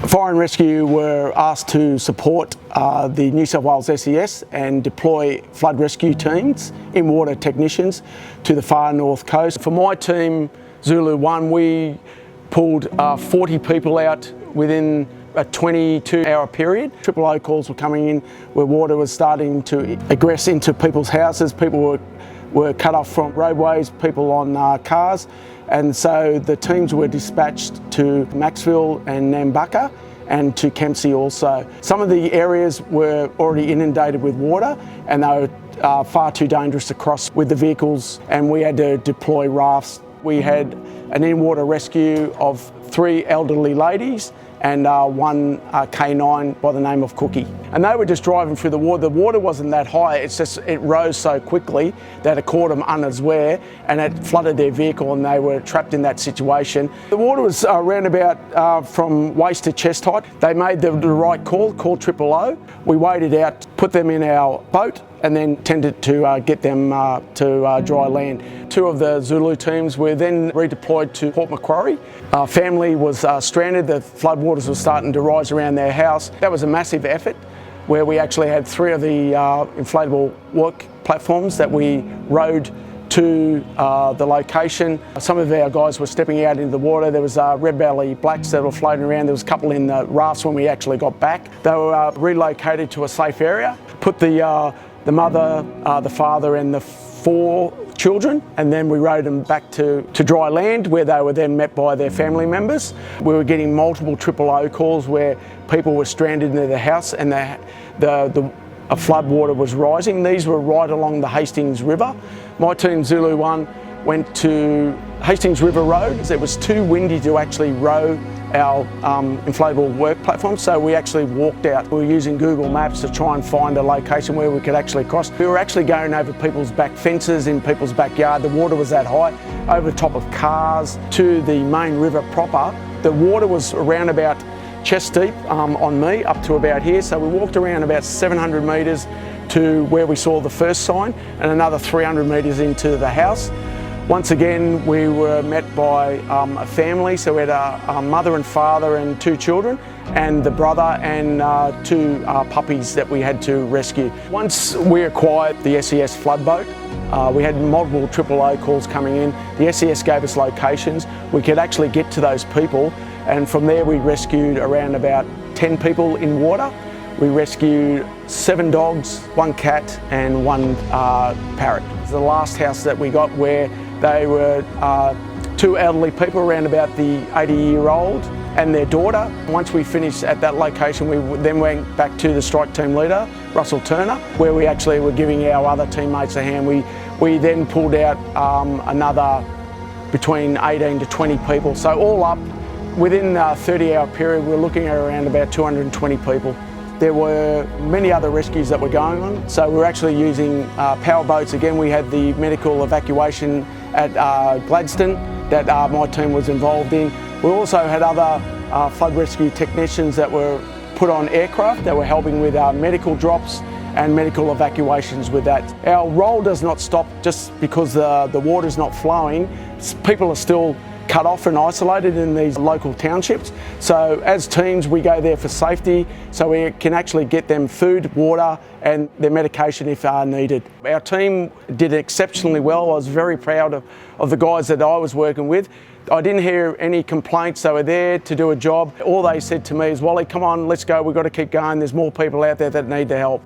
Fire and Rescue were asked to support the New South Wales SES and deploy flood rescue teams, in-water technicians, to the far north coast. For my team, Zulu 1, we pulled 40 people out within a 22-hour period. Triple O calls were coming in where water was starting to egress into people's houses. People were cut off from roadways, people on cars, and so the teams were dispatched to Maxville and Nambucca and to Kempsey also. Some of the areas were already inundated with water and they were far too dangerous to cross with the vehicles, and we had to deploy rafts. We had an in-water rescue of 3 elderly ladies and one K9 by the name of Cookie. And they were just driving through the water. The water wasn't that high, it's just it rose so quickly that it caught them unawares and it flooded their vehicle and they were trapped in that situation. The water was around about from waist to chest height. They made the right call, called Triple O. We waded out, put them in our boat and then tended to get them to dry land. 2 of the Zulu teams were then redeployed to Port Macquarie. Our family was stranded, the floodwaters were starting to rise around their house. That was a massive effort where we actually had 3 of the inflatable work platforms that we rowed to the location. Some of our guys were stepping out into the water. There was red belly blacks that were floating around. There was a couple in the rafts when we actually got back. They were relocated to a safe area, put the mother, the father and the 4 children, and then we rowed them back to dry land where they were then met by their family members. We were getting multiple Triple O calls where people were stranded near the house and a flood water was rising. These were right along the Hastings River. My team, Zulu 1, went to Hastings River Road. It was too windy to actually row our inflatable work platform, so we actually walked out. We were using Google Maps to try and find a location where we could actually cross. We were actually going over people's back fences in people's backyard. The water was that high, over the top of cars to the main river proper. The water was around about chest deep on me, up to about here, so we walked around about 700 metres to where we saw the first sign and another 300 metres into the house. Once again, we were met by a family, so we had a mother and father and 2 children, and the brother and 2 puppies that we had to rescue. Once we acquired the SES flood boat, we had multiple Triple O calls coming in. The SES gave us locations. We could actually get to those people, and from there we rescued around about 10 people in water. We rescued 7 dogs, 1 cat and 1 parrot. It was the last house that we got where they were 2 elderly people, around about the 80-year-old and their daughter. Once we finished at that location, we then went back to the strike team leader, Russell Turner, where we actually were giving our other teammates a hand. We then pulled out another between 18 to 20 people. So all up, within a 30-hour period, we were looking at around about 220 people. There were many other rescues that were going on, so we were actually using power boats. Again, we had the medical evacuation at Gladstone that my team was involved in. We also had other flood rescue technicians that were put on aircraft that were helping with medical drops and medical evacuations with that. Our role does not stop just because the water is not flowing. People are still cut off and isolated in these local townships. So as teams, we go there for safety, so we can actually get them food, water and their medication if needed. Our team did exceptionally well. I was very proud of the guys that I was working with. I didn't hear any complaints. They were there to do a job. All they said to me is, "Wally, come on, let's go. We've got to keep going. There's more people out there that need the help."